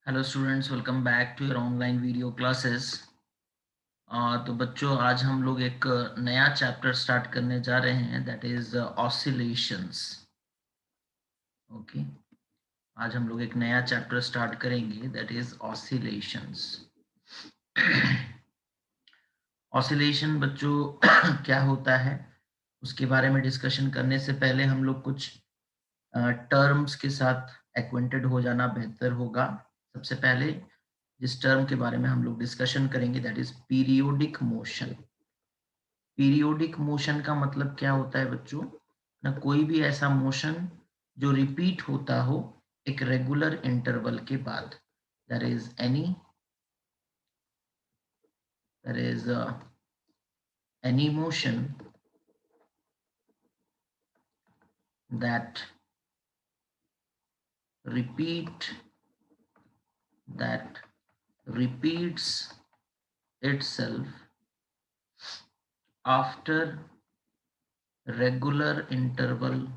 Hello students, welcome back to your online video classes. तो बच्चों, आज हम लोग एक नया चैप्टर स्टार्ट करने जा रहे हैं, दैट इज ऑसिलेशंस। ओके, आज हम लोग एक नया चैप्टर स्टार्ट करेंगे, दैट इज ऑसिलेशंस। ऑसिलेशन बच्चों क्या होता है उसके बारे में डिस्कशन करने से पहले हम लोग कुछ टर्म्स के साथ एक्वेंटेड हो जाना बेहतर होगा। सबसे पहले जिस टर्म के बारे में हम लोग डिस्कशन करेंगे, that is periodic motion. Periodic motion का मतलब क्या होता है बच्चों? ना कोई भी ऐसा मोशन जो रिपीट होता हो एक रेगुलर इंटरवल के बाद। That is any motion that repeat that repeats itself after regular interval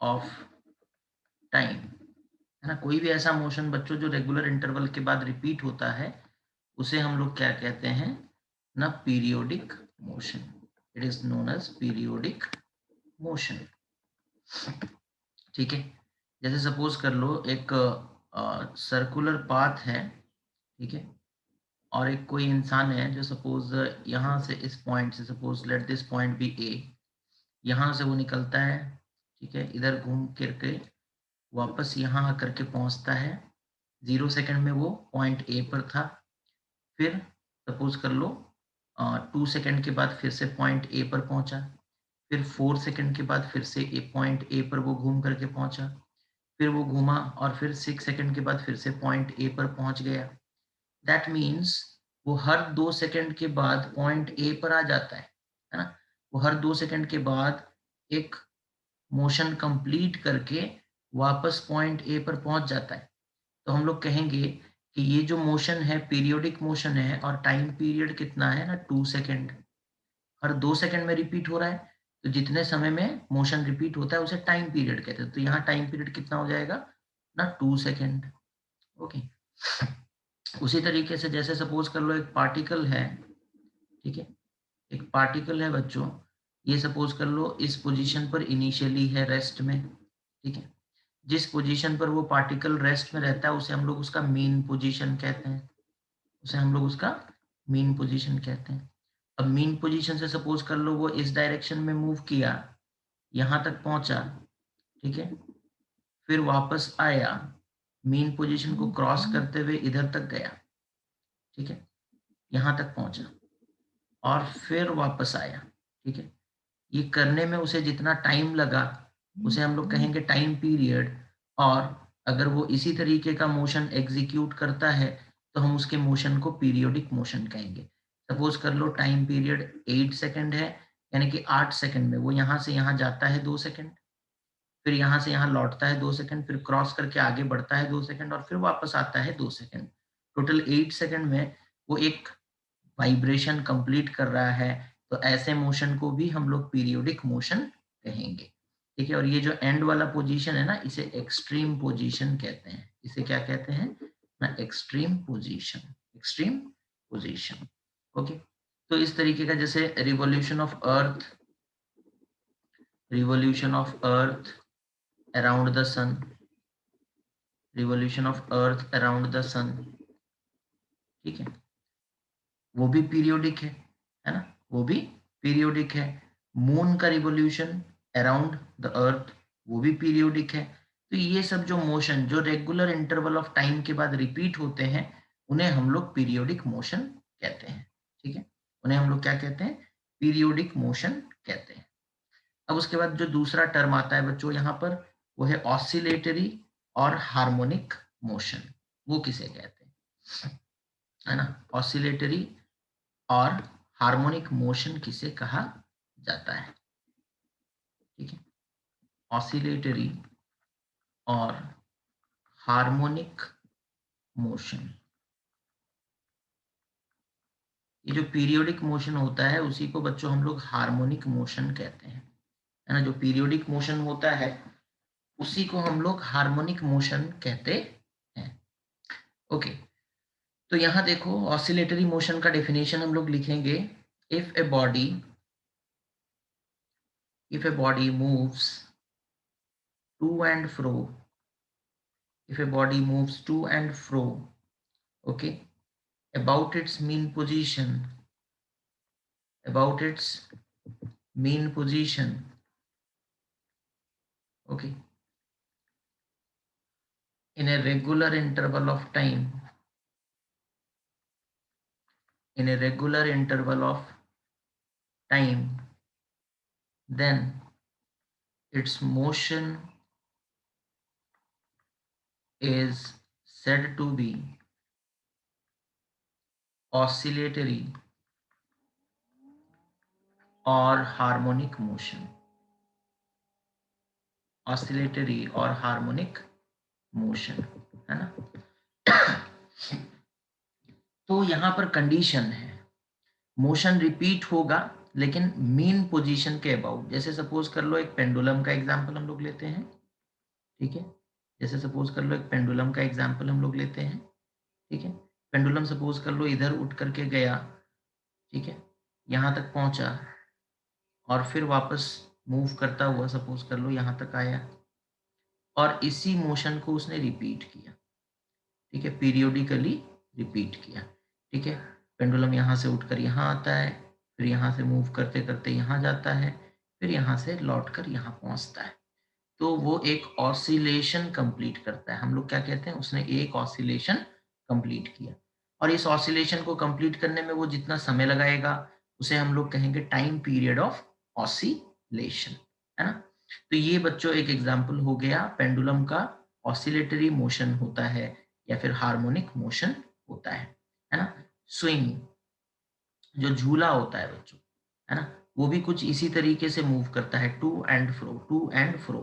of time. है ना, कोई भी ऐसा मोशन बच्चों जो रेगुलर इंटरवल के बाद रिपीट होता है उसे हम लोग क्या कहते हैं? ना periodic motion. It is known as periodic motion. ठीक है, जैसे सपोज कर लो एक सर्कुलर पाथ है, ठीक है, और एक कोई इंसान है जो सपोज यहाँ से इस पॉइंट से, suppose let this point B A, यहाँ से वो निकलता है, ठीक है, इधर घूम करके वापस यहाँ आकर के पहुँचता है। 0 सेकंड में वो पॉइंट ए पर था। फिर सपोज कर लो 2 सेकंड के बाद फिर से पॉइंट ए पर पहुंचा। फिर 4 सेकंड के बाद फिर से ए पॉइंट ए पर वो घूम करके पहुंचा। फिर वो घूमा और फिर 6 सेकंड के बाद फिर से पॉइंट ए पर पहुंच गया। दैट मीन्स वो हर 2 सेकंड के बाद पॉइंट ए पर आ जाता है ना। वो हर 2 सेकंड के बाद एक मोशन कंप्लीट करके वापस पॉइंट ए पर पहुंच जाता है। तो हम लोग कहेंगे कि ये जो मोशन है पीरियोडिक मोशन है और टाइम पीरियड कितना है ना, 2 सेकंड। हर 2 सेकंड में रिपीट हो रहा है, तो जितने समय में मोशन रिपीट होता है उसे टाइम पीरियड कहते हैं। तो यहाँ टाइम पीरियड कितना हो जाएगा ना, 2 सेकंड। ओके, उसी तरीके से जैसे सपोज कर लो एक पार्टिकल है, ठीक है, एक पार्टिकल है बच्चों, ये सपोज कर लो इस पोजीशन पर इनिशियली है रेस्ट में, ठीक है। जिस पोजीशन पर वो पार्टिकल रेस्ट में रहता है उसे हम लोग उसका मीन पोजीशन कहते हैं। उसे हम लोग उसका मीन पोजीशन कहते हैं। अब मीन पोजीशन से सपोज कर लो वो इस डायरेक्शन में मूव किया, यहाँ तक पहुंचा, ठीक है, फिर वापस आया, मीन पोजीशन को क्रॉस करते हुए इधर तक गया, ठीक है, यहाँ तक पहुंचा और फिर वापस आया, ठीक है। ये करने में उसे जितना टाइम लगा उसे हम लोग कहेंगे टाइम पीरियड। और अगर वो इसी तरीके का मोशन एग्जीक्यूट करता है तो हम उसके मोशन को पीरियोडिक मोशन कहेंगे। सपोज कर लो टाइम पीरियड 8 सेकंड है, यानी कि 8 सेकंड में वो यहाँ से यहाँ जाता है 2 सेकंड, फिर यहाँ से यहाँ लौटता है 2 सेकंड, फिर क्रॉस करके आगे बढ़ता है 2 सेकंड और फिर वापस आता है 2 सेकंड। टोटल 8 सेकंड में वो एक वाइब्रेशन कंप्लीट कर रहा है। तो ऐसे मोशन को भी हम लोग पीरियोडिक मोशन कहेंगे, ठीक है। और ये जो एंड वाला पोजीशन है ना, इसे एक्सट्रीम पोजीशन कहते हैं। इसे क्या कहते हैं ना, extreme position, extreme position. Okay, तो इस तरीके का जैसे revolution of earth around the sun, revolution of earth around the sun, ठीक है, वो भी पीरियोडिक है ना, वो भी पीरियोडिक है। मून का रिवॉल्यूशन अराउंड द अर्थ, वो भी पीरियोडिक है। तो ये सब जो मोशन जो रेगुलर इंटरवल ऑफ टाइम के बाद रिपीट होते हैं उन्हें हम लोग पीरियोडिक मोशन कहते हैं, ठीक है। उन्हें हम लोग क्या कहते हैं? पीरियोडिक मोशन कहते हैं। अब उसके बाद जो दूसरा टर्म आता है बच्चों यहाँ पर, वो है ऑसिलेटरी और हार्मोनिक मोशन। वो किसे कहते हैं, है ना? ऑसिलेटरी और हार्मोनिक मोशन किसे कहा जाता है, ठीक है। ऑसिलेटरी और हार्मोनिक मोशन, ये जो पीरियोडिक मोशन होता है उसी को बच्चों हम लोग हार्मोनिक मोशन कहते हैं, है ना। जो पीरियोडिक मोशन होता है उसी को हम लोग हार्मोनिक मोशन कहते हैं। ओके, तो यहाँ देखो ऑसिलेटरी मोशन का डेफिनेशन हम लोग लिखेंगे, if a body moves to and fro, if a body moves to and fro, okay, about its mean position, about its mean position, okay, in a regular interval of time, in a regular interval of time, then its motion is said to be oscillatory or harmonic motion, oscillatory और harmonic motion, है ना। तो यहाँ पर condition है, motion repeat होगा लेकिन mean position के अबाउट। जैसे सपोज कर लो एक पेंडुलम का एग्जांपल हम लोग लेते हैं, ठीक है। जैसे सपोज कर लो एक पेंडुलम का एग्जांपल हम लोग लेते हैं, ठीक है। पेंडुलम सपोज कर लो इधर उठ करके गया, ठीक है, यहाँ तक पहुंचा और फिर वापस मूव करता हुआ सपोज कर लो यहाँ तक आया और इसी मोशन को उसने रिपीट किया, ठीक है, पीरियोडिकली रिपीट किया, ठीक है। पेंडुलम यहाँ से उठकर यहाँ आता है, फिर यहाँ से मूव करते करते यहाँ जाता है, फिर यहाँ से लौटकर यहाँ पहुँचता है। तो वो एक ऑसिलेशन कंप्लीट करता है। हम लोग क्या कहते हैं, उसने एक ऑसिलेशन कंप्लीट किया। और इस ऑसिलेशन को कंप्लीट करने में वो जितना समय लगाएगा उसे हम लोग कहेंगे टाइम पीरियड ऑफ ऑसिलेशन, है ना। तो ये बच्चों एक एग्जाम्पल हो गया पेंडुलम का, ऑसिलेटरी मोशन होता है या फिर हार्मोनिक मोशन होता है ना। स्विंग जो झूला होता है बच्चों, है ना, वो भी कुछ इसी तरीके से मूव करता है, to and fro, to and fro,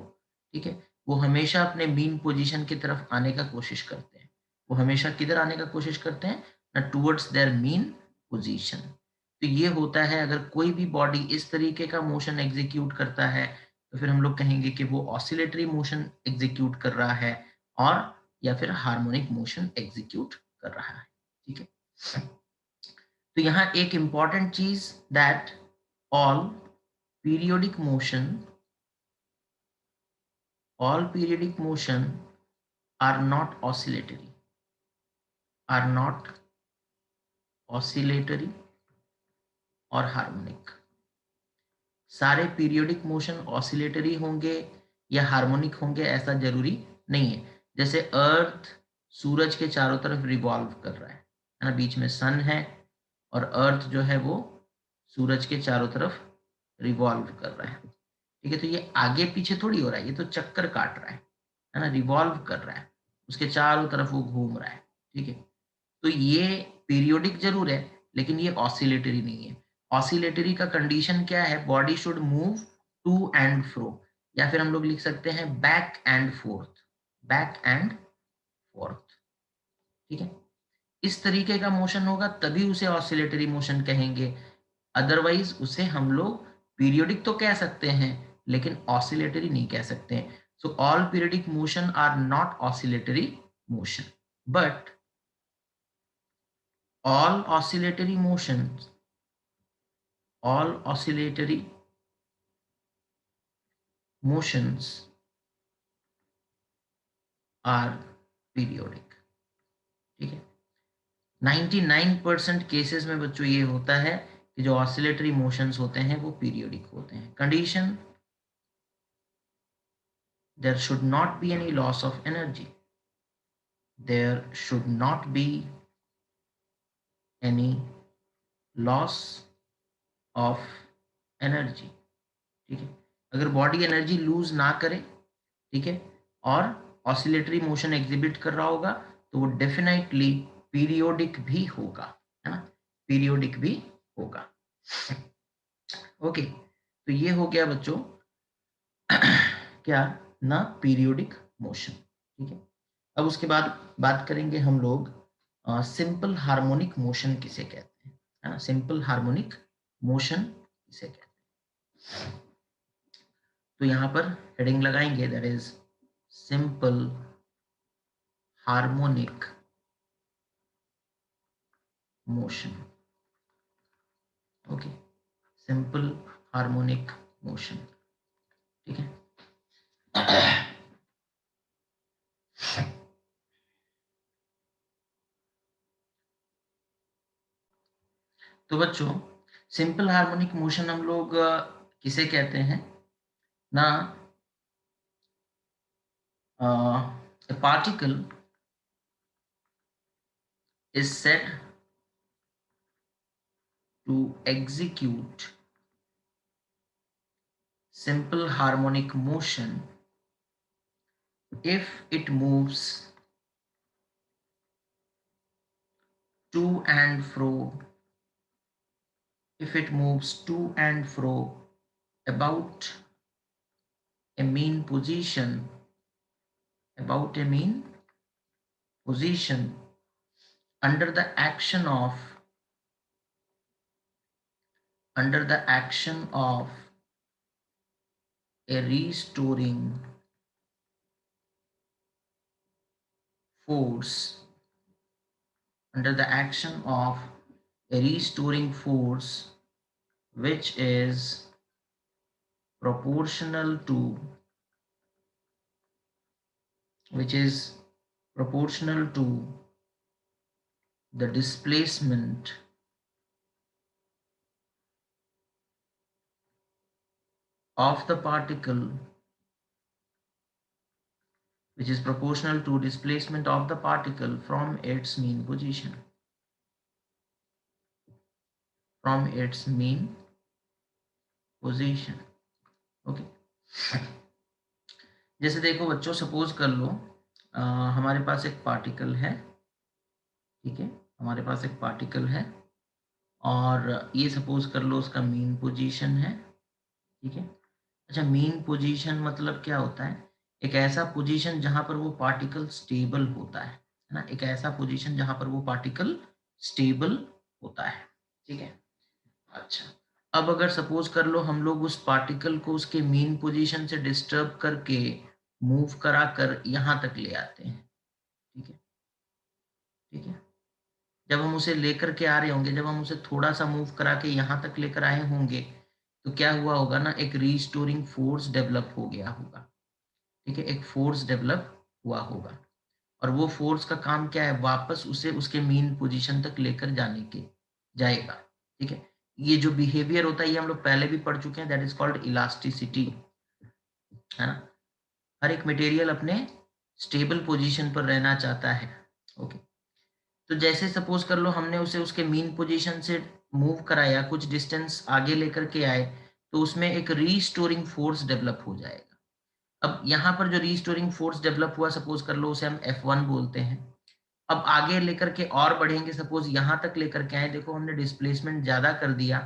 ठीक है। वो हमेशा अपने मीन पोजीशन की तरफ आने का कोशिश करते हैं। वो हमेशा किधर आने का कोशिश करते हैं ना, टूवर्ड्स देयर मीन पोजीशन। तो ये होता है, अगर कोई भी बॉडी इस तरीके का मोशन एग्जीक्यूट करता है तो फिर हम लोग कहेंगे कि वो ऑसिलेटरी मोशन एग्जीक्यूट कर रहा है और या फिर हार्मोनिक मोशन एग्जीक्यूट कर रहा है, ठीक है। तो यहाँ एक इंपॉर्टेंट चीज, that all periodic motion, all periodic motion are not oscillatory, are not oscillatory और हार्मोनिक। सारे पीरियोडिक मोशन ऑसिलेटरी होंगे या हार्मोनिक होंगे ऐसा जरूरी नहीं है। जैसे अर्थ सूरज के चारों तरफ रिवॉल्व कर रहा है ना, बीच में सन है और अर्थ जो है वो सूरज के चारों तरफ रिवॉल्व कर रहा है, ठीक है। तो ये आगे पीछे थोड़ी हो रहा है, ये तो चक्कर काट रहा है ना, रिवॉल्व कर रहा है, उसके चारों तरफ वो घूम रहा है, ठीक है। तो ये पीरियोडिक जरूर है लेकिन ये ऑसिलेटरी नहीं है। ऑसिलेटरी का कंडीशन क्या है, body should move to and fro, या फिर हम लोग लिख सकते हैं back and forth, back and forth, ठीक है। इस तरीके का मोशन होगा तभी उसे ऑसिलेटरी मोशन कहेंगे, अदरवाइज उसे हम लोग पीरियोडिक तो कह सकते हैं लेकिन ऑसिलेटरी नहीं कह सकते हैं। So all periodic motion are not oscillatory motion, but all oscillatory motions, all oscillatory motions are periodic, ठीक है। 99% केसेस में बच्चों ये होता है कि जो ऑसिलेटरी मोशंस होते हैं वो पीरियोडिक होते हैं। Condition, there should not be any loss of energy, there should not be any loss of energy, ठीक है। अगर बॉडी एनर्जी लूज ना करे, ठीक है, और ऑसिलेटरी मोशन एग्जिबिट कर रहा होगा तो वो डेफिनेटली पीरियोडिक भी होगा, है ना, पीरियोडिक भी होगा। ओके, तो ये हो गया बच्चों क्या ना, पीरियोडिक मोशन, ठीक है। अब उसके बाद बात करेंगे हम लोग सिंपल हार्मोनिक मोशन किसे कहते हैं, है ना, सिंपल हार्मोनिक मोशन किसे कहते हैं। तो यहाँ पर हेडिंग लगाएंगे, that is simple harmonic motion. Okay, simple harmonic motion, ठीक है। तो बच्चों, सिंपल हार्मोनिक मोशन हम लोग किसे कहते हैं ना, a particle is said to execute simple harmonic motion if it moves to and fro, if it moves to and fro about a mean position, about a mean position under the action of, under the action of a restoring force, under the action of a restoring force which is proportional to, which is proportional to the displacement of the particle, which is proportional to displacement of the particle from its mean position, from its mean position। Okay, जैसे देखो बच्चों, suppose कर लो हमारे पास एक particle है, ठीक है, हमारे पास एक पार्टिकल है और ये सपोज कर लो उसका मीन पोजीशन है, ठीक है। अच्छा, मीन पोजीशन मतलब क्या होता है? एक ऐसा पोजीशन जहां पर वो पार्टिकल स्टेबल होता है ना, एक ऐसा पोजीशन जहां पर वो पार्टिकल स्टेबल होता है, ठीक है। अच्छा, अब अगर सपोज कर लो हम लोग उस पार्टिकल को उसके मीन पोजीशन से डिस्टर्ब करके मूव करा कर यहाँ तक ले आते हैं, ठीक है, ठीक है। जब हम उसे लेकर के आ रहे होंगे, जब हम उसे थोड़ा सा मूव करा के यहाँ तक लेकर आए होंगे, तो क्या हुआ होगा ना, एक रीस्टोरिंग फोर्स डेवलप हो गया होगा, ठीक है, एक फोर्स डेवलप हुआ होगा। और वो फोर्स का काम क्या है? वापस उसे उसके मीन पोजीशन तक लेकर जाने के जाएगा, ठीक है। ये जो बिहेवियर होता है ये हम लोग पहले भी पढ़ चुके हैं, दैट इज कॉल्ड इलास्टिसिटी, है ना। हर एक मटेरियल अपने स्टेबल पोजीशन पर रहना चाहता है, ओके। तो जैसे सपोज कर लो हमने उसे उसके मीन पोजीशन से मूव कराया, कुछ डिस्टेंस आगे लेकर के आए, तो उसमें एक रीस्टोरिंग फोर्स डेवलप हो जाएगा। अब यहाँ पर जो रीस्टोरिंग फोर्स डेवलप हुआ, सपोज कर लो उसे हम F1 बोलते हैं। अब आगे लेकर के और बढ़ेंगे, सपोज यहाँ तक लेकर के आए, देखो हमने डिस्प्लेसमेंट ज़्यादा कर दिया,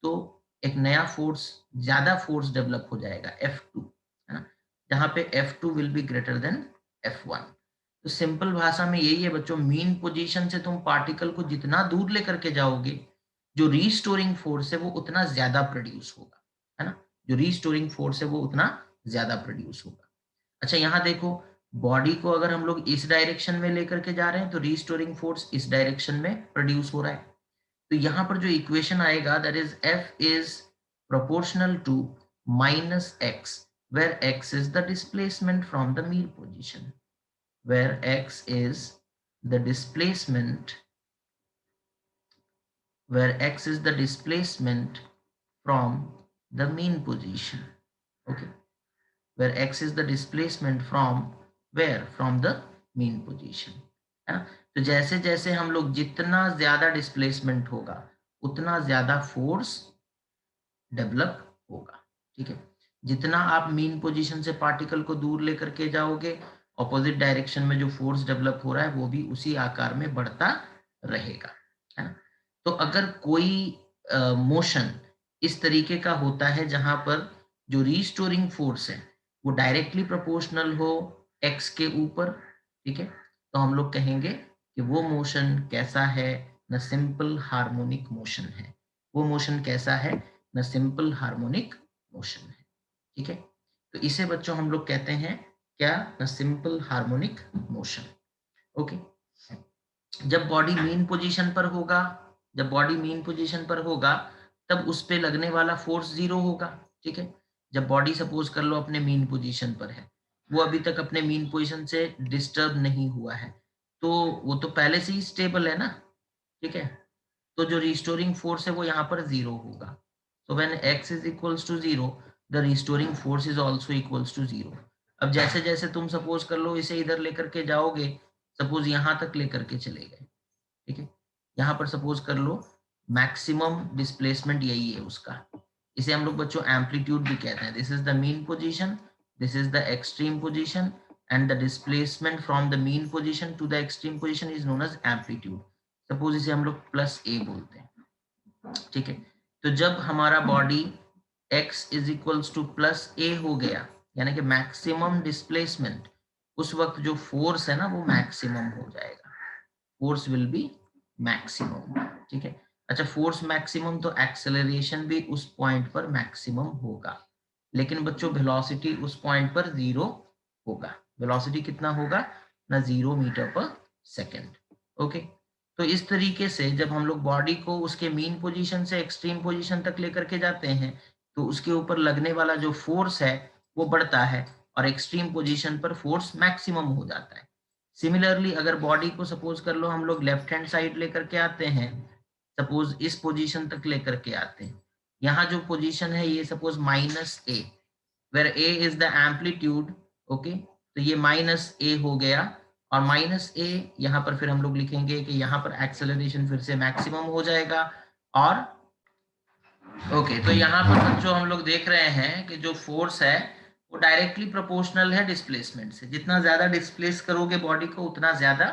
तो एक नया फोर्स, ज़्यादा फोर्स डेवलप हो जाएगा F2, है ना? जहाँ पे F2 will be greater than F1। तो सिंपल भाषा में यही है बच्चों, मीन पोजीशन से तुम पार्टिकल को जितना दूर लेकर के जाओगे, जो रीस्टोरिंग फोर्स है वो उतना ज़्यादा प्रोड्यूस होगा, है ना? जो रीस्टोरिंग फोर्स है वो उतना ज़्यादा प्रोड्यूस होगा। अच्छा, यहाँ देखो, बॉडी को अगर हम लोग इस डायरेक्शन में लेकर के जा रहे हैं तो रीस्टोरिंग फोर्स इस डायरेक्शन में प्रोड्यूस हो रहा है। तो यहाँ पर जो इक्वेशन आएगा, that is F is proportional to minus x, where x is the displacement from the mean position, where x is the displacement, where x is the displacement from the mean position, okay, where x is the displacement from where, from the mean position, है ना। तो जैसे जैसे हम लोग, जितना ज्यादा displacement होगा उतना ज्यादा फोर्स डेवलप होगा, ठीक है। जितना आप मीन पोजीशन से पार्टिकल को दूर लेकर के जाओगे, ऑपोजिट डायरेक्शन में जो फोर्स डेवलप हो रहा है वो भी उसी आकार में बढ़ता रहेगा, है ना। तो अगर कोई मोशन इस तरीके का होता है जहां पर जो रीस्टोरिंग फोर्स है वो डायरेक्टली प्रोपोर्शनल हो एक्स के ऊपर, ठीक है, तो हम लोग कहेंगे कि वो मोशन कैसा है, न सिंपल हार्मोनिक मोशन है। वो मोशन कैसा है? न सिंपल हार्मोनिक मोशन है, ठीक है। तो इसे बच्चों हम लोग कहते हैं क्या? Simple harmonic motion. ओके, जब बॉडी मीन पोजीशन पर होगा, जब बॉडी मीन पोजीशन पर होगा तब उस पे लगने वाला फोर्स 0 होगा। ठीक है, जब बॉडी सपोज कर लो अपने मीन पोजीशन पर है, वो अभी तक अपने मीन पोजीशन से डिस्टर्ब नहीं हुआ है, तो वो तो पहले से ही स्टेबल है ना। ठीक है, तो जो रिस्टोरिंग फोर्स है वो यहाँ पर 0 होगा। So when x is equals to 0, the restoring force is also equals to 0। अब जैसे जैसे तुम सपोज कर लो इसे इधर लेकर के जाओगे, सपोज यहाँ तक लेकर के चले गए, ठीक है, यहाँ पर सपोज कर लो मैक्सिमम डिस्प्लेसमेंट यही है उसका, इसे हम लोग बच्चों एम्पलीट्यूड भी कहते हैं। This is the mean position, this is the extreme position, and the displacement from the mean position to the extreme position is known as amplitude. Suppose इसे हम लोग प्लस ए बोलते हैं। ठीक है, तो जब हमारा body x is equals to plus a हो गया, यानी कि मैक्सिमम डिस्प्लेसमेंट, उस वक्त जो फोर्स है ना वो मैक्सिमम हो जाएगा, फोर्स विल बी मैक्सिमम। ठीक है, अच्छा फोर्स मैक्सिमम तो एक्सेलरेशन भी उस पॉइंट पर मैक्सिमम होगा, लेकिन बच्चों वेलोसिटी उस पॉइंट पर 0 होगा। वेलोसिटी कितना होगा ना, 0 मीटर पर सेकेंड। ओके, तो इस तरीके से जब हम लोग बॉडी को उसके मीन पोजीशन से एक्सट्रीम पोजीशन तक लेकर के जाते हैं, तो उसके ऊपर लगने वाला जो फोर्स है वो बढ़ता है और एक्सट्रीम पोजीशन पर फोर्स मैक्सिमम हो जाता है। सिमिलरली अगर बॉडी को सपोज कर लो हम लोग लेफ्ट हैंड साइड लेकर के आते हैं, सपोज इस पोजीशन तक लेकर के आते हैं, यहाँ जो पोजीशन है ये suppose minus a, where a is the amplitude. Okay, तो ये माइनस ए हो गया, और माइनस ए यहाँ पर फिर हम लोग लिखेंगे कि यहाँ पर एक्सेलरेशन फिर से मैक्सिमम हो जाएगा। और ओके, तो यहाँ पर बच्चों हम लोग देख रहे हैं कि जो फोर्स है वो डायरेक्टली प्रोपोर्शनल है डिस्प्लेसमेंट से। जितना ज्यादा डिस्प्लेस करोगे बॉडी को उतना ज्यादा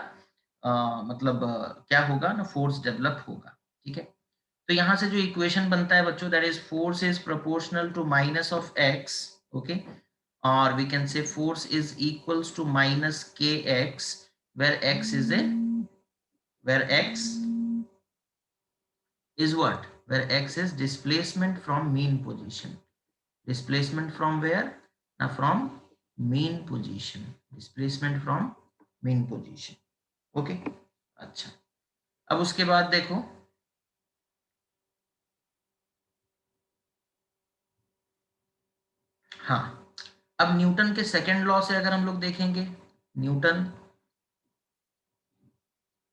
मतलब क्या होगा ना, फोर्स डेवलप होगा। ठीक है, तो यहाँ से जो इक्वेशन बनता है बच्चों, that is force is proportional to minus of x. Okay, or we can say force is equals to minus kx, where x is a, where x is what, where x is displacement from mean position. Displacement from where? Now from mean position, displacement from mean position. Okay, अच्छा, अब उसके बाद देखो, हाँ, अब Newton के second law से अगर हम लोग देखेंगे, न्यूटन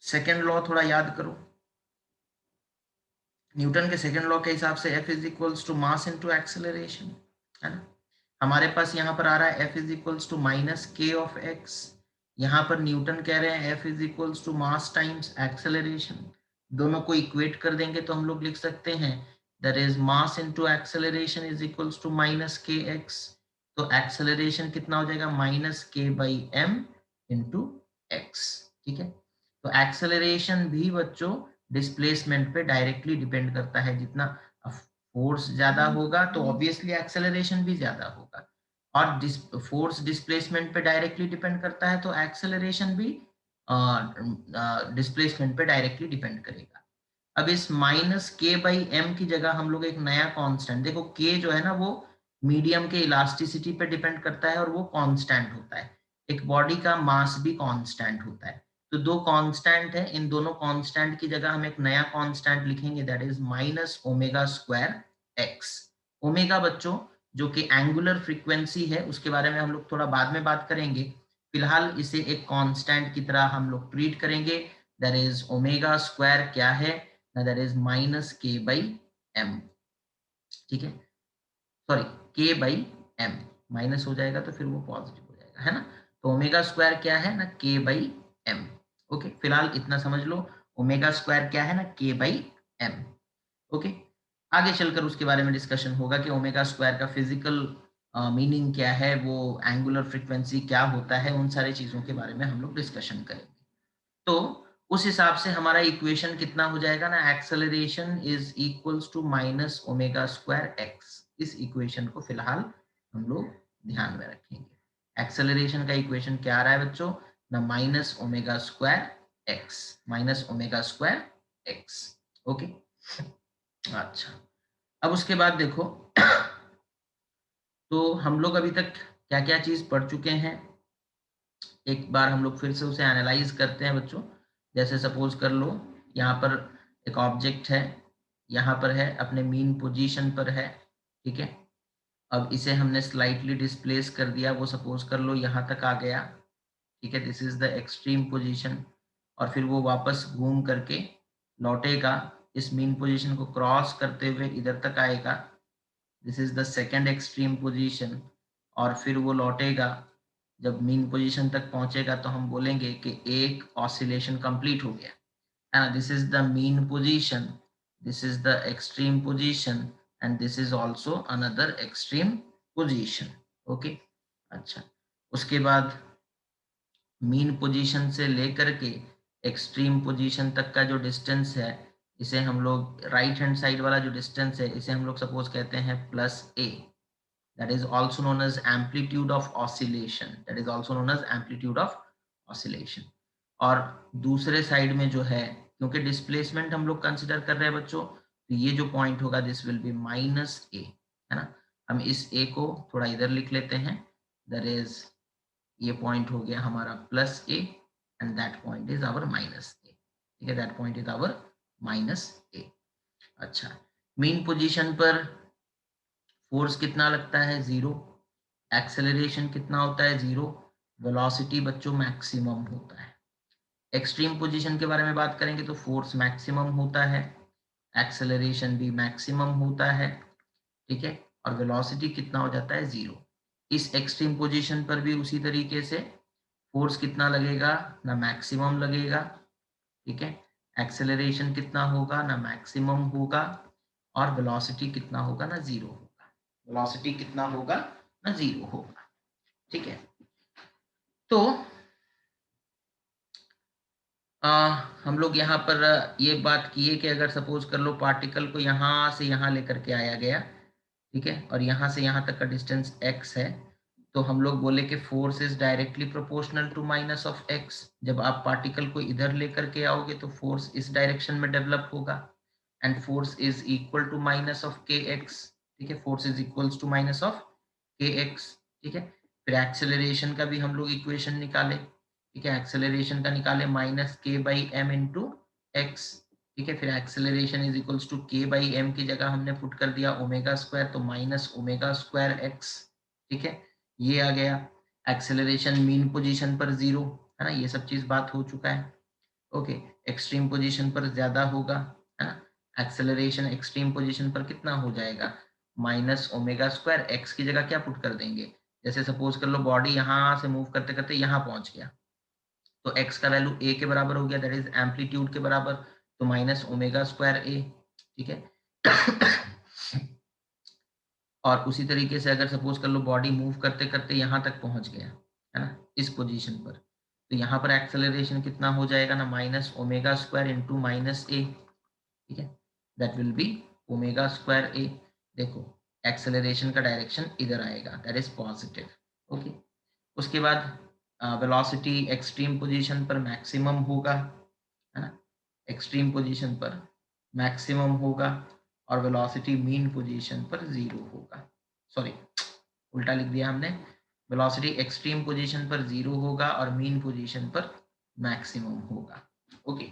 सेकंड लॉ थोड़ा याद करो। न्यूटन के सेकंड लॉ के हिसाब से F is equals to mass into acceleration, है ना। हमारे पास यहाँ पर आ रहा है F is equals to minus k of x, यहाँ पर न्यूटन कह रहे हैं F is equals to mass times acceleration. दोनों को इक्वेट कर देंगे तो हम लोग लिख सकते हैं that is mass into acceleration is equals to minus k x. तो एक्सेलरेशन कितना हो जाएगा, माइनस के बाई एम इंटू एक्स। ठीक है, तो एक्सेलरेशन भी बच्चों डिस्प्लेसमेंट पे डायरेक्टली डिपेंड करता है। जितना फोर्स ज्यादा होगा तो ऑब्वियसली एक्सेलरेशन भी ज्यादा होगा, और फोर्स डिस्प्लेसमेंट पे डायरेक्टली डिपेंड करता है तो एक्सेलरेशन भी डिस्प्लेसमेंट पे डायरेक्टली डिपेंड करेगा। अब इस माइनस के बाई एम की जगह हम लोग एक नया कांस्टेंट, देखो के जो है ना वो मीडियम के इलास्टिसिटी पे डिपेंड करता है और वो कांस्टेंट होता है। एक बॉडी का मास भी कांस्टेंट होता है, तो दो कांस्टेंट है, इन दोनों कांस्टेंट की जगह हम एक नया कांस्टेंट लिखेंगे that is minus omega square x. Omega बच्चों जो कि एंगुलर फ्रीक्वेंसी है, उसके बारे में हम लोग थोड़ा बाद में बात करेंगे। फिलहाल इसे एक कांस्टेंट की तरह हम लोग ट्रीट करेंगे, दैट इज ओमेगा स्क्वायर क्या है ना, दैट इज माइनस के बाई एम। ठीक है, सॉरी के बाई एम, माइनस हो जाएगा तो फिर वो पॉजिटिव हो जाएगा, है ना। तो ओमेगा स्क्वायर क्या है ना, के बाई एम। ओके, फिलहाल इतना समझ लो, ओमेगा स्क्वायर क्या है ना, के बाई एम। ओके, आगे चलकर उसके बारे में डिस्कशन होगा कि ओमेगा स्क्वायर का फिजिकल मीनिंग क्या है, वो एंगुलर फ्रीक्वेंसी क्या होता है, उन सारी चीजों के बारे में हम लोग डिस्कशन करेंगे। तो उस हिसाब से हमारा इक्वेशन कितना हो जाएगा ना, acceleration is equals to minus omega square x. इस इक्वेशन को फिलहाल हम लोग ध्यान में रखेंगे। एक्सेलरेशन का इक्वेशन क्या आ रहा है बच्चों ना, minus omega square x, minus omega square x. Okay, अच्छा, अब उसके बाद देखो तो हम लोग अभी तक क्या क्या चीज पढ़ चुके हैं। एक बार हम लोग फिर से उसे एनालाइज करते हैं बच्चों। जैसे सपोज कर लो यहाँ पर एक ऑब्जेक्ट है, यहाँ पर है, अपने मीन पोजीशन पर है, ठीक है। अब इसे हमने स्लाइटली डिस्प्लेस कर दिया, वो सपोज कर लो यहाँ तक आ गया, ठीक है। This is the extreme position. और फिर वो वापस घूम करके लौटेगा, इस मीन पोजीशन को क्रॉस करते हुए इधर तक आएगा, this is the second extreme position. और फिर वो लौटेगा, जब मीन पोजीशन तक पहुंचेगा तो हम बोलेंगे कि एक ऑसिलेशन कंप्लीट हो गया। This is the mean position, this is the extreme position, and this is also another extreme position. Okay, अच्छा। उसके बाद मीन पोजीशन से लेकर के एक्सट्रीम पोजीशन तक का जो डिस्टेंस है, इसे हम लोग राइट हैंड साइड वाला जो डिस्टेंस है, इसे हम लोग सपोज कहते हैं plus A. That is also known as amplitude of oscillation. That is also known as amplitude of oscillation. और दूसरे साइड में जो है, क्योंकि डिस्प्लेसमेंट हम लोग कंसिडर कर रहे हैं बच्चों, तो ये जो पॉइंट होगा दिस विल बी माइनस ए, है ना। हम इस ए को थोड़ा इधर लिख लेते हैं, दैट इज ये पॉइंट हो गया हमारा plus a, and that point is our minus a, ठीक है। That point is our minus a. अच्छा, मीन पोजीशन पर फोर्स कितना लगता है, 0। एक्सेलरेशन कितना होता है, 0। वेलोसिटी बच्चों मैक्सिमम होता है। एक्सट्रीम पोजीशन के बारे में बात करेंगे तो फोर्स मैक्सिमम होता है, एक्सेलरेशन भी मैक्सिमम होता है, ठीक है। और वेलोसिटी कितना हो जाता है, 0। इस एक्सट्रीम पोजीशन पर भी उसी तरीके से फोर्स कितना लगेगा, ना मैक्सिमम लगेगा, ठीक है। एक्सेलरेशन कितना होगा, ना मैक्सिमम होगा, और वेलोसिटी कितना होगा, ना 0 होगा। वेलोसिटी कितना होगा, ना 0 होगा, ठीक है। तो हम लोग यहाँ पर ये बात किए कि अगर सपोज कर लो पार्टिकल को यहाँ से यहाँ लेकर के आया गया, ठीक है, और यहाँ से यहाँ तक का डिस्टेंस x है, तो हम लोग बोले कि force is directly proportional to minus of x। जब आप पार्टिकल को इधर लेकर के आओगे तो फोर्स इस डायरेक्शन में डेवलप होगा, and force is equal to minus of kx, ठीक है। Force is equals to minus of kx, ठीक है। फिर एक्सेलरेशन का भी हम लोग इक्वेशन निकाले, ठीक है। एक्सेलरेशन का निकाले माइनस के बाई एम इंटू एक्स, ठीक है। फिर एक्सेलरेशन इज इक्वल्स टू के बाई एम की जगह हमने पुट कर दिया ओमेगा स्क्वायर, तो माइनस ओमेगा स्क्वायर एक्स, ठीक है। ये आ गया। एक्सेलरेशन मीन पोजीशन पर 0, है ना, ये सब चीज बात हो चुका है। ओके, एक्सट्रीम पोजीशन पर ज्यादा होगा, है ना। एक्सेलरेशन एक्सट्रीम पोजीशन पर कितना हो जाएगा, माइनस ओमेगा स्क्वायर एक्स की जगह क्या पुट कर देंगे, जैसे सपोज कर लो बॉडी यहाँ से मूव करते करते यहाँ पहुंच गया, तो x का वैल्यू a के बराबर हो गया, दैट इज एम्पलीट्यूड के बराबर, तो माइनस ओमेगा स्क्वायर a, ठीक है। और उसी तरीके से अगर सपोज कर लो बॉडी मूव करते करते यहाँ तक पहुंच गया, है ना, इस पोजीशन पर, तो यहाँ पर एक्सेलरेशन कितना हो जाएगा ना, minus omega square into minus a, ठीक है। That will be omega square a. देखो एक्सेलरेशन का डायरेक्शन इधर आएगा, दैट इज पॉजिटिव, ओके। उसके बाद वेलोसिटी एक्सट्रीम पोजीशन पर मैक्सिमम होगा, है ना, एक्सट्रीम पोजीशन पर मैक्सिमम होगा, और वेलोसिटी मीन पोजीशन पर 0 होगा। सॉरी, उल्टा लिख दिया हमने, वेलोसिटी एक्सट्रीम पोजीशन पर 0 होगा और मीन पोजीशन पर मैक्सिमम होगा, ओके।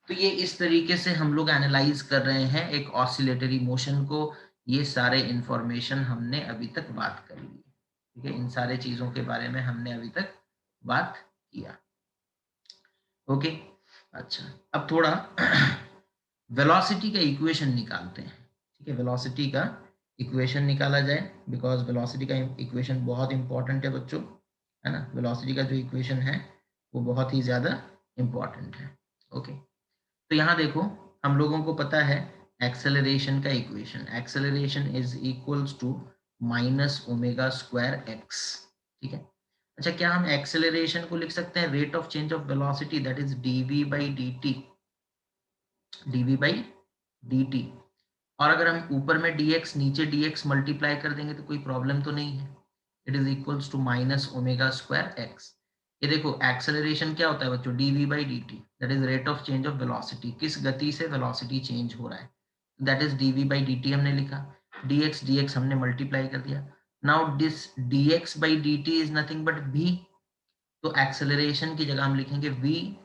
तो ये इस तरीके से हम लोग एनालाइज कर रहे हैं एक ऑसिलेटरी मोशन को। ये सारे इंफॉर्मेशन हमने अभी तक बात कर ली, ठीक है। इन सारे चीजों के बारे में हमने अभी तक बात किया, ओके। अच्छा, अब थोड़ा वेलोसिटी का इक्वेशन निकालते हैं, ठीक है। वेलोसिटी का इक्वेशन निकाला जाए, बिकॉज वेलोसिटी का इक्वेशन बहुत इंपॉर्टेंट है बच्चों, है ना। वेलोसिटी का जो इक्वेशन है वो बहुत ही ज्यादा इंपॉर्टेंट है, ओके। तो यहाँ देखो, हम लोगों को पता है एक्सेलरेशन का equation, acceleration is equals to minus omega square x, ठीक है। अच्छा, क्या हम एक्सेलरेशन को लिख सकते हैं rate of change of velocity, that is DV by D d, t by D by. D अगर हम ऊपर में dx नीचे dx मल्टीप्लाई कर देंगे तो कोई प्रॉब्लम तो नहीं है, it is equals to minus omega square x. ये देखो एक्सेलरेशन क्या होता है बच्चों, dv by D t, that is rate of change of velocity, किस गति से वेलोसिटी चेंज हो रहा है, that is DV by D t हमने लिखा, dx dx हमने मल्टीप्लाई कर दिया। Now this dx by D t is nothing but v, तो एक्सेलरेशन की जगह हम लिखेंगे v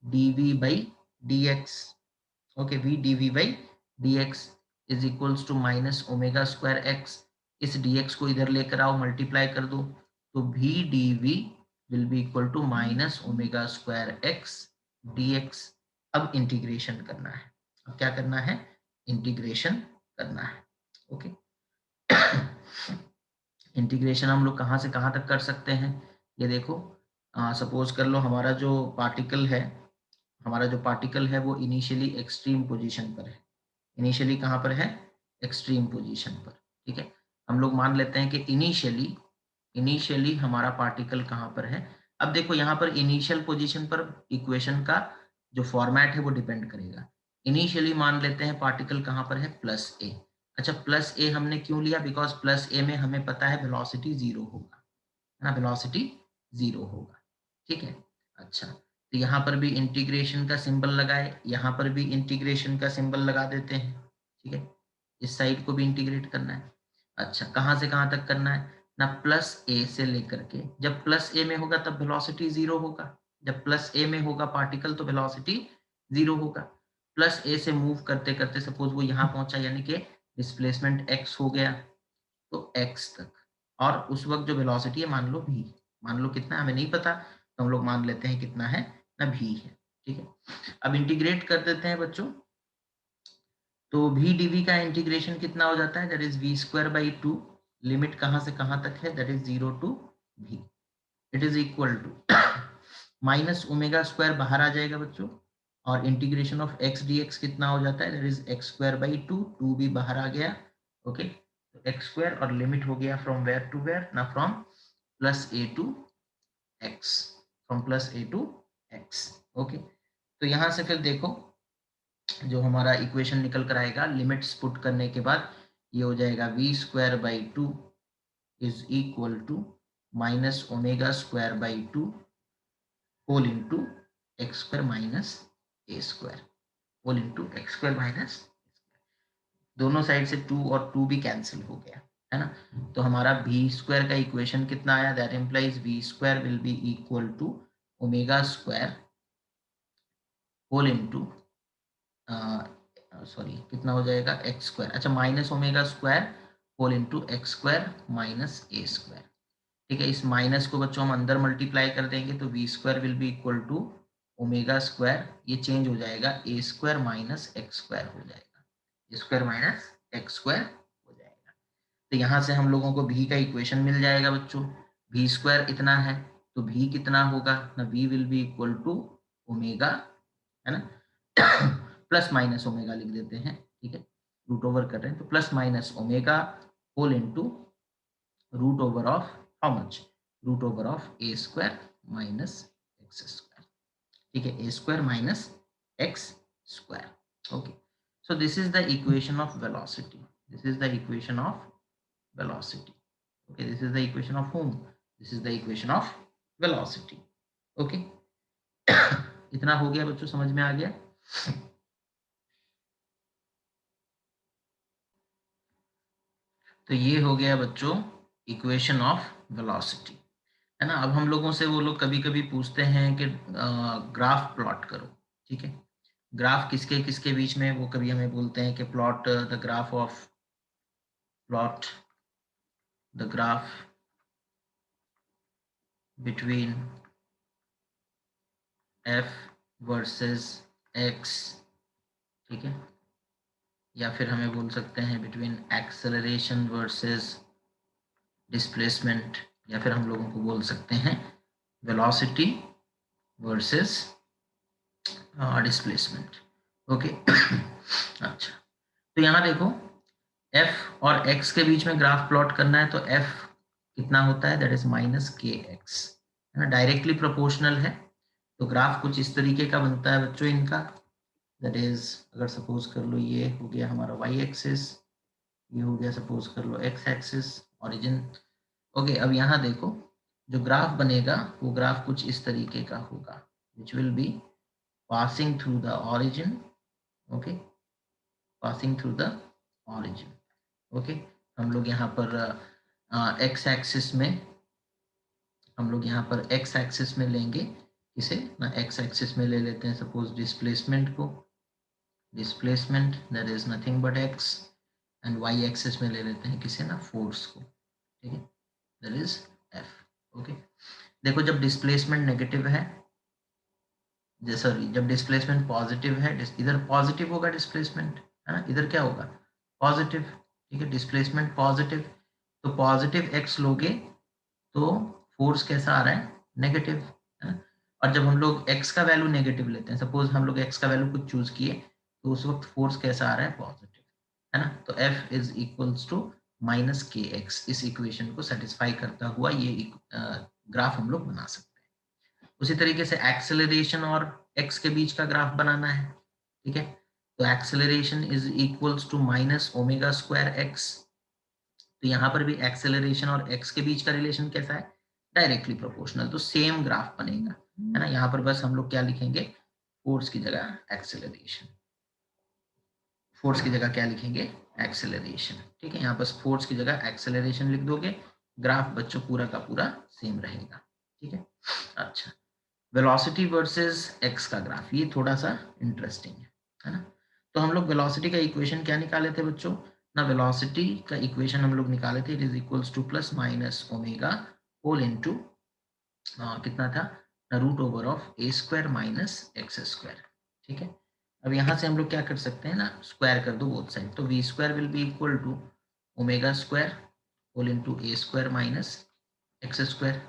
dv by dx। ओके, v dv by dx is equals to minus omega square x. इस dx को इधर लेकर आओ, मल्टीप्लाई कर दो, तो v dv will be equal to minus omega square x dx। अब इंटीग्रेशन करना है। अब क्या करना है? इंटीग्रेशन करना है। ओके, इंटीग्रेशन हम लोग कहाँ से कहाँ तक कर सकते हैं? ये देखो, सपोज कर लो हमारा जो पार्टिकल है वो इनिशियली एक्सट्रीम पोजीशन पर है। इनिशियली कहाँ पर है? एक्सट्रीम पोजीशन पर। ठीक है, हम लोग मान लेते हैं कि इनिशियली हमारा पार्टिकल कहाँ पर है। अब देखो यहाँ पर इनिशियल पोजीशन पर इक्वेशन का जो फॉर्मेट है वो डिपेंड करेगा। इनिशियली मान लेते हैं पार्टिकल कहाँ पर है? प्लस ए। अच्छा, प्लस ए हमने क्यों लिया? बिकॉज प्लस ए में हमें पता है वेलोसिटी 0 होगा, है ना, वेलोसिटी 0 होगा। ठीक है, अच्छा, तो यहाँ पर भी इंटीग्रेशन का सिंबल लगाए, यहाँ पर भी इंटीग्रेशन का सिंबल लगा देते हैं। ठीक है, इस साइड को भी इंटीग्रेट करना है। अच्छा, कहाँ से कहाँ तक करना है ना? प्लस ए से लेकर के, जब प्लस ए में होगा तब वेलोसिटी 0 होगा। जब प्लस ए में होगा पार्टिकल तो वेलोसिटी 0 होगा। प्लस ए से मूव करते करते सपोज वो यहाँ पहुंचा, यानी कि डिस्प्लेसमेंट x हो गया, तो x तक। और उस वक्त जो वेलोसिटी है मान लो v, मान लो कितना हमें नहीं पता, तो हम लोग मान लेते हैं कितना है ना, v है। ठीक है, अब इंटीग्रेट कर देते हैं बच्चों। तो v dv का इंटीग्रेशन कितना हो जाता है? That is v square by 2। Limit कहाँ से कहाँ तक है? That is 0 to v। It is equal to minus omega square बाहर आ जाएगा बच्चों, और इंटीग्रेशन ऑफ x dx कितना हो जाता है? That is x square by 2, 2 भी बाहर आ गया। ओके, तो x स्क्वायर, और लिमिट हो गया फ्रॉम वेयर टू वेयर ना, from plus a to x, from plus a to x। Okay, तो यहाँ से फिर देखो जो हमारा इक्वेशन निकल कर आएगा, लिमिट्स पुट करने के बाद ये हो जाएगा v square by 2 is equal to minus omega square by 2 whole into x square minus a square, whole into x square minus, दोनों साइड से 2 और 2 भी कैंसिल हो गया, है ना। तो हमारा v स्क्वायर का इक्वेशन कितना आया? That implies v square will be equal to omega square whole into, sorry कितना हो जाएगा? एक्स स्क्वायर, अच्छा, minus omega square whole into x square minus a square. ठीक है, इस माइनस को बच्चों हम अंदर मल्टीप्लाई कर देंगे तो v square will be equal to omega square, ये चेंज हो जाएगा a square minus x square हो जाएगा, a square minus x square हो जाएगा। तो यहाँ से हम लोगों को भी का इक्वेशन मिल जाएगा बच्चों। भी स्क्वायर इतना है तो भी कितना होगा ना? V will be equal to omega, है ना, प्लस माइनस ओमेगा लिख देते हैं। ठीक है, रूट ओवर कर रहे हैं तो plus minus omega whole into root over of how much? Root over of a square minus x square. ठीक है, a square minus x square. Okay, so this is the equation of velocity. This is the equation of velocity. Okay, this is the equation of whom? This is the equation of velocity. Okay, इतना हो गया बच्चों, समझ में आ गया? तो ये हो गया बच्चों इक्वेशन ऑफ वेलोसिटी, है ना। अब हम लोगों से वो लोग कभी कभी पूछते हैं कि ग्राफ प्लॉट करो। ठीक है, ग्राफ किसके किसके बीच में, वो कभी हमें बोलते हैं कि plot the graph of, plot the graph between F versus x. ठीक है, या फिर हमें बोल सकते हैं बिटवीन एक्सेलरेशन वर्सेस डिस्प्लेसमेंट, या फिर हम लोगों को बोल सकते हैं वेलोसिटी वर्सेस डिस्प्लेसमेंट। ओके, अच्छा, तो यहाँ देखो f और x के बीच में ग्राफ प्लॉट करना है तो f कितना होता है? That is minus k x, है ना, डायरेक्टली प्रोपोर्शनल है। तो ग्राफ कुछ इस तरीके का बनता है बच्चों इनका। दैट इज, अगर सपोज कर लो ये हो गया हमारा y एक्सिस, ये हो गया सपोज कर लो x एक्सिस, ओरिजिन। ओके, अब यहाँ देखो जो ग्राफ बनेगा वो ग्राफ कुछ इस तरीके का होगा, which will be passing through the origin. Okay, passing through the origin. Okay, हम लोग यहाँ पर x एक्सिस में हम लोग यहाँ पर x एक्सिस में लेंगे किसे ना, x एक्सिस में ले लेते हैं सपोज डिस्प्लेसमेंट को, displacement that is nothing but x, and y axis में ले लेते हैं किसे ना, फोर्स को, ठीक है, दैट इज f। ओके, देखो जब डिस्प्लेसमेंट नेगेटिव है, सॉरी जब डिस्प्लेसमेंट पॉजिटिव है, इधर पॉजिटिव होगा डिस्प्लेसमेंट, है ना, इधर क्या होगा पॉजिटिव, ठीक है, डिस्प्लेसमेंट पॉजिटिव, तो पॉजिटिव x लोगे तो फोर्स कैसा आ रहा है नेगेटिव, है ना। और जब हम लोग x का वैल्यू नेगेटिव लेते हैं, सपोज हम लोग x का वैल्यू कुछ चूज किए, तो उस वक्त फोर्स कैसा आ रहा है पॉजिटिव, है ना। तो F is equals to minus k x, इस इक्वेशन को सेटिस्फाई करता हुआ ये ग्राफ हम लोग बना सकते हैं। उसी तरीके से एक्सेलरेशन और x के बीच का ग्राफ बनाना है, ठीक है, तो acceleration is equals to minus omega square x, तो यहाँ पर भी एक्सेलरेशन और x के बीच का रिलेशन कैसा है डायरेक्टली प्रोपोर्शनल, तो सेम ग्राफ बनेगा, है ना। यहाँ पर बस हम लोग क्या लिखेंगे, फोर्स की जगह एक्सेलरेशन, फोर्स की जगह क्या लिखेंगे एक्सेलरेशन, ठीक है, यहाँ पर फोर्स की जगह एक्सेलरेशन लिख दोगे, ग्राफ बच्चों पूरा का पूरा सेम रहेगा, ठीक है। अच्छा, वेलोसिटी वर्सेस x का ग्राफ, ये थोड़ा सा इंटरेस्टिंग है ना। तो हम लोग वेलोसिटी का इक्वेशन क्या निकाले थे बच्चों ना, वेलोसिटी का इक्वेशन हम लोग निकाले थे, it is equals to plus minus omega whole into कितना था ना, root over of a square minus x square, ठीक है। अब यहाँ से हम लोग क्या कर सकते हैं ना, स्क्वायर कर दो बोथ साइड, तो v square will be equal to omega square whole into a square minus x square.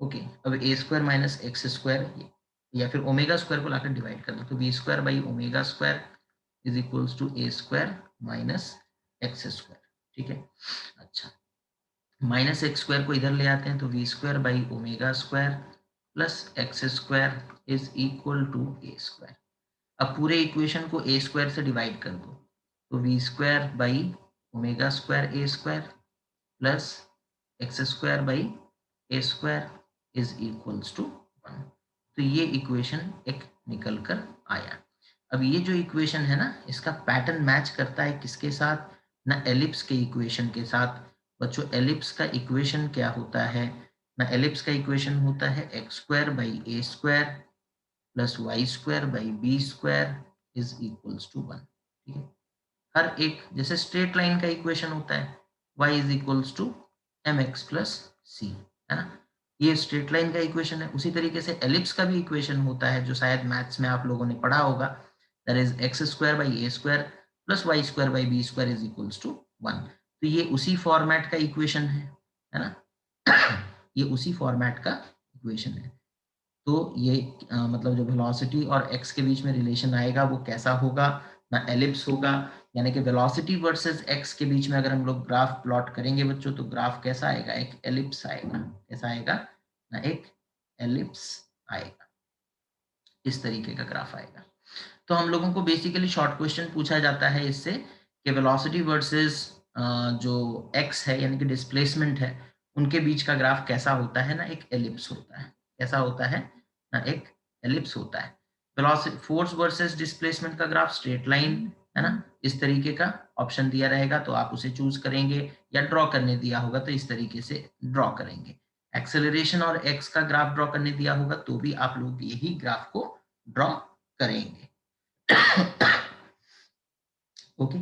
Okay, अब a square minus x square या फिर ओमेगा स्क्वायर को लाकर डिवाइड कर दो, तो v square by omega square is equals to a square minus x square, ठीक है। अच्छा, माइनस एक्स स्क्वायर को इधर ले आते हैं, तो v square by omega square plus x square is equal to a square. अब पूरे इक्वेशन को ए स्क्वायर से डिवाइड कर दो, तो v square by omega square a square plus x square by a square is equals to 1। तो ये equation एक निकल कर आया। अब ये जो इक्वेशन है ना, इसका पैटर्न मैच करता है किसके साथ ना, एलिप्स के इक्वेशन के साथ। बच्चों एलिप्स का इक्वेशन क्या होता है ना, एलिप्स का इक्वेशन होता है x square by a square plus y square by b square is equals to 1, ठीक है। हर एक जैसे स्ट्रेट लाइन का इक्वेशन होता है y is equals to m x plus c, है ना, ये स्ट्रेट लाइन का इक्वेशन है। उसी तरीके से एलिप्स का भी इक्वेशन होता है जो शायद मैथ्स में आप लोगों ने पढ़ा होगा, that is x square by a square plus y square by b square is equals to 1। तो ये उसी फॉर्मेट का इक्वेशन है ना। ये उसी फॉर्मेट का इक्वेशन है। तो ये मतलब जो वेलोसिटी और x के बीच में रिलेशन आएगा वो कैसा होगा ना, एलिप्स होगा, यानी कि वेलोसिटी वर्सेस x के बीच में अगर हम लोग ग्राफ प्लॉट करेंगे बच्चों, तो ग्राफ कैसा आएगा, एक एलिप्स आएगा, कैसा आएगा ना, एक एलिप्स आएगा, इस तरीके का ग्राफ आएगा। तो हम लोगों को बेसिकली शॉर्ट क्वेश्चन पूछा जाता है इससे कि वेलोसिटी वर्सेस जो x है यानी कि डिस्प्लेसमेंट है, उनके बीच का ग्राफ कैसा होता है ना, एक एलिप्स होता है, कैसा होता है ना, एक एलिप्स होता है। वेलोसिटी फोर्स वर्सेस डिस्प्लेसमेंट का ग्राफ स्ट्रेट लाइन, है ना, इस तरीके का ऑप्शन दिया रहेगा तो आप उसे चूज करेंगे, या ड्रॉ करने दिया होगा तो इस तरीके से ड्रॉ करेंगे। एक्सेलरेशन और x का ग्राफ ड्रॉ करने दिया होगा तो भी आप लोग यही ग्राफ को ड्रॉ करेंगे। ओके,